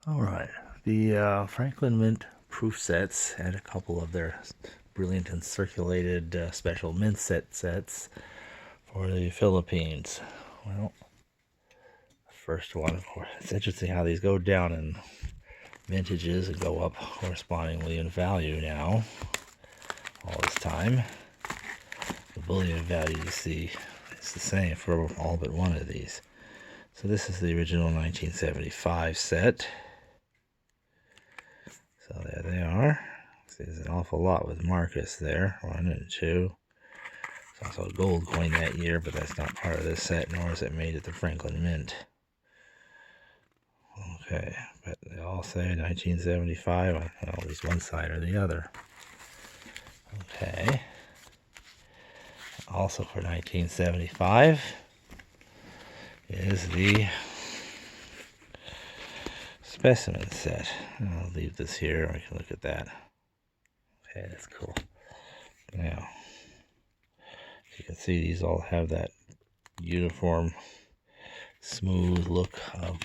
All right, the Franklin Mint proof sets and a couple of their brilliant and circulated special mint sets for the Philippines. Well, first one, of course, it's interesting how these go down in vintages and go up correspondingly in value now. All this time, the bullion value you see is the same for all but one of these. So this is the original 1975 set. So there they are. See, there's an awful lot with Marcus there, 1 and 2. There's also a gold coin that year, but that's not part of this set, nor is it made at the Franklin Mint. Okay, but they all say 1975 on at least one side or the other. Okay. Also for 1975 is the specimen set. I'll leave this here. We can look at that. Okay, that's cool. Now, as you can see, these all have that uniform, smooth look of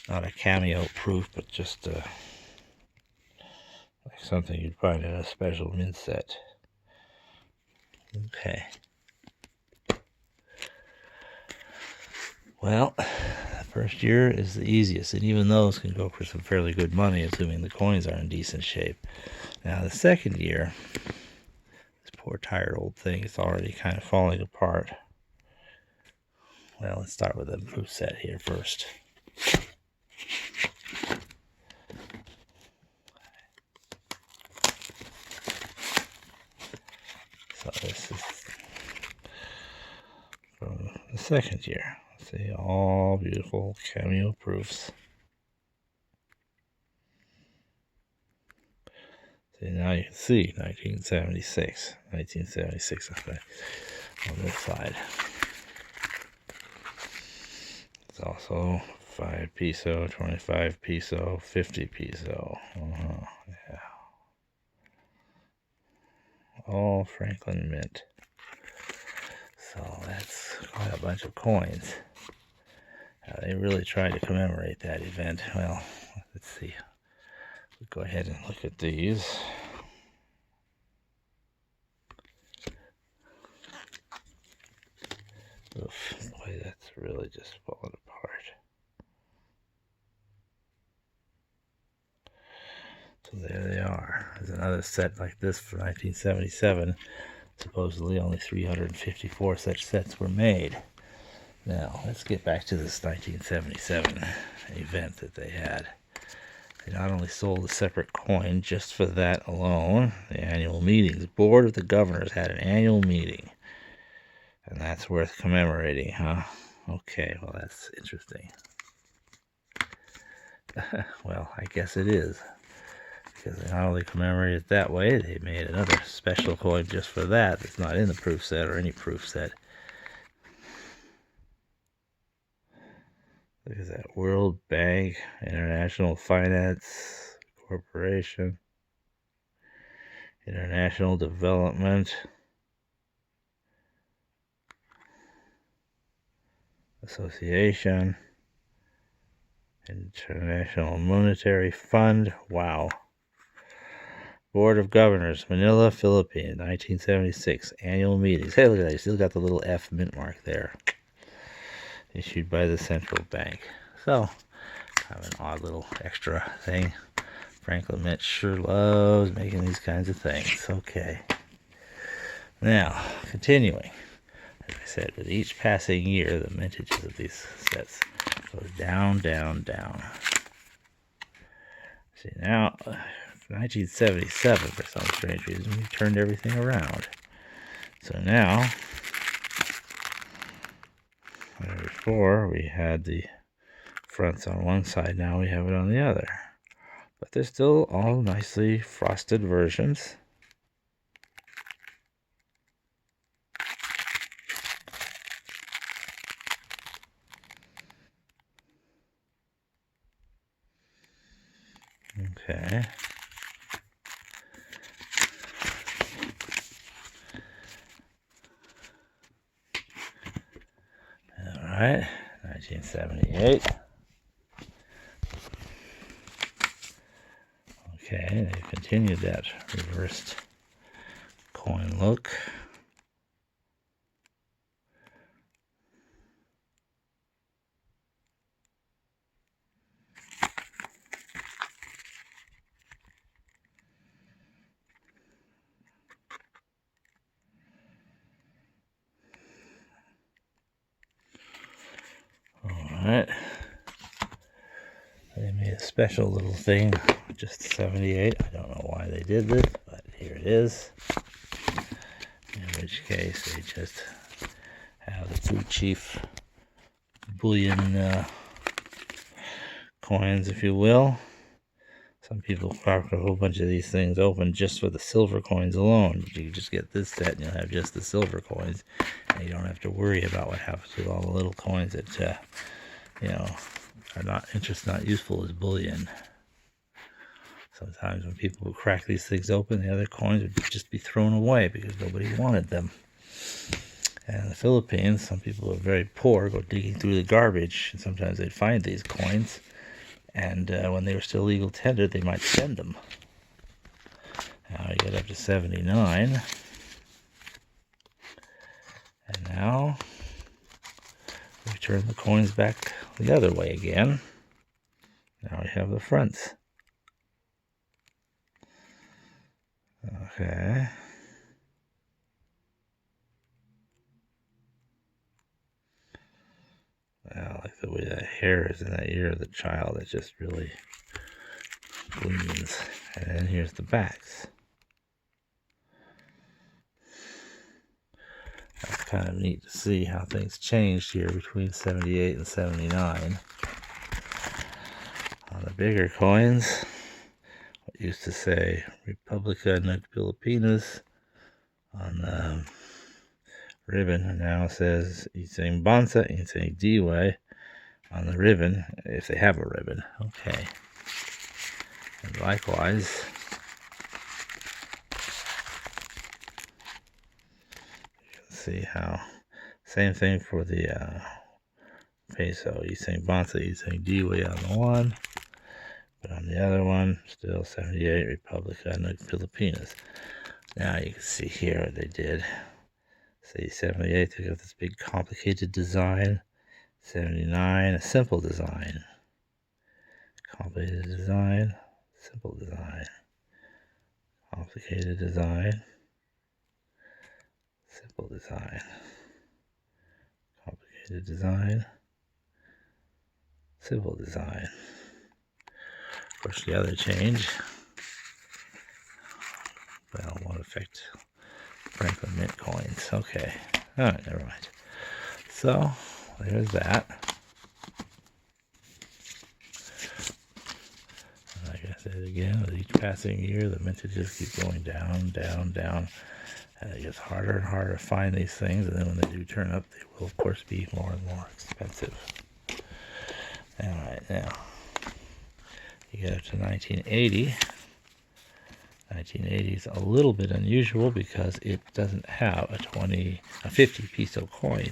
not a cameo proof, but just like something you'd find in a special mint set. Okay. Well, the first year is the easiest, and even those can go for some fairly good money, assuming the coins are in decent shape. Now, the second year, this poor tired old thing is already kind of falling apart. Well, let's start with the proof set here first. So this is from the second year. See, all beautiful cameo proofs. See, now you can see 1976 on this side. It's also 5 peso, 25 peso, 50 peso. Yeah. All Franklin Mint. So that's quite a bunch of coins. They really tried to commemorate that event. Well, let's see. We'll go ahead and look at these. Oof, boy, that's really just falling apart. So there they are. There's another set like this for 1977. Supposedly only 354 such sets were made. Now, let's get back to this 1977 event that they had. They not only sold a separate coin just for that alone, the annual meetings. The Board of the Governors had an annual meeting. And that's worth commemorating, huh? Okay, well, that's interesting. Well, I guess it is. Because they not only commemorate it that way, they made another special coin just for that. That's not in the proof set or any proof set. Look at that. World Bank, International Finance Corporation, International Development Association, International Monetary Fund. Wow. Board of Governors, Manila, Philippine, 1976. Annual meetings. Hey, look at that. You still got the little F mint mark there. Issued by the central bank. So, kind of an odd little extra thing. Franklin Mint sure loves making these kinds of things. Okay. Now, continuing. As I said, with each passing year, the mintages of these sets goes down, down, down. See, now, 1977, for some strange reason, we turned everything around. So now, before we had the fronts on one side, now we have it on the other. But they're still all nicely frosted versions. Okay. All right, 1978. Okay, they continued that reversed coin look. Alright. They made a special little thing, just 78. I don't know why they did this, but here it is. In which case, they just have the two chief bullion coins, if you will. Some people crack a whole bunch of these things open just for the silver coins alone. You can just get this set and you'll have just the silver coins. And you don't have to worry about what happens with all the little coins that, you know, are not useful as bullion. Sometimes when people would crack these things open, the other coins would just be thrown away because nobody wanted them. And in the Philippines, some people who are very poor go digging through the garbage, and sometimes they'd find these coins. And when they were still legal tender, they might send them. Now we get up to 79. And now we turn the coins back the other way again. Now we have the fronts. Okay. Well, I like the way that hair is in that ear of the child. It just really gleams. And then here's the backs. That's kind of neat to see how things changed here between 78 and 79. On the bigger coins, what used to say Republica ng Pilipinas on the ribbon, and now says Isang Bansa, Isang Diwa on the ribbon, if they have a ribbon. Okay. And likewise, you can see how, same thing for the peso, Isang Bansa, Isang Diwa on the one, but on the other one, still 78, Republica ng Pilipinas. Now you can see here what they did. Say 78, they got this big complicated design. 79, a simple design. Complicated design, simple design. Complicated design, simple design. Complicated design, simple design. Of course, the other change, well, won't affect Franklin Mint coins. Okay. Alright, never mind. So, there's that. Like I said again, with each passing year, the mintages keep going down, down, down. And it gets harder and harder to find these things. And then when they do turn up, they will, of course, be more and more expensive. Alright, now, you get up to 1980. 1980 is a little bit unusual because it doesn't have a 50 peso coin,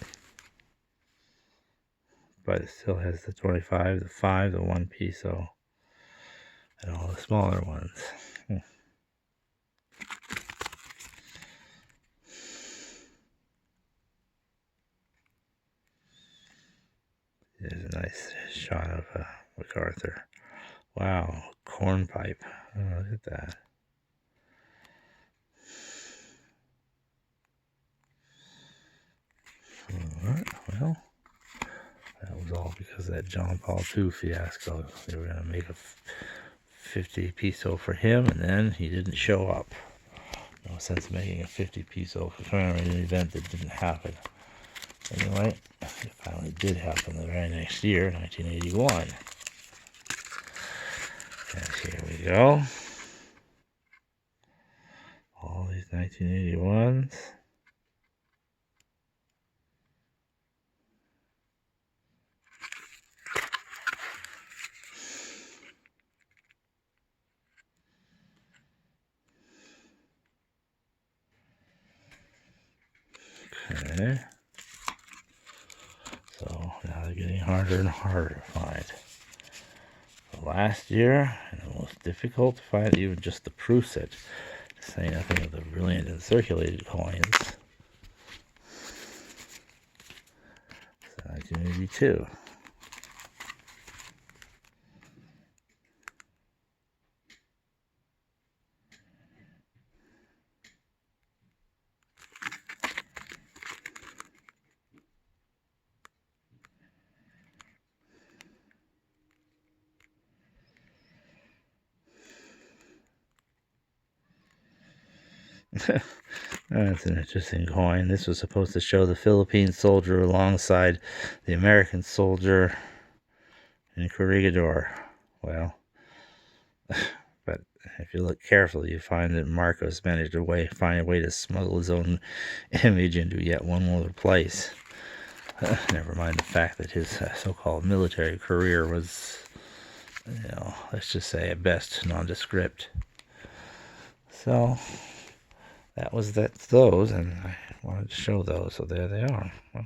but it still has the 25, the 5, the 1 peso, and all the smaller ones. There's a nice shot of MacArthur. Wow, cornpipe. Oh, look at that. Alright, well, that was all because of that John Paul II fiasco. They were going to make a 50 peso for him, and then he didn't show up. No sense making a 50 peso commemorating an event that didn't happen. Anyway, it finally did happen the very next year, 1981. And here we go. All these 1981s. Okay. So now they're getting harder and harder to find. The last year, and the most difficult to find even just the proof set, to say nothing of the brilliant and circulated coins. So 1982. That's an interesting coin. This was supposed to show the Philippine soldier alongside the American soldier in Corregidor. Well, but if you look carefully, you find that Marcos managed to find a way to smuggle his own image into yet one more place. Never mind the fact that his so-called military career was, let's just say at best nondescript. So that's those, and I wanted to show those, so there they are. Well,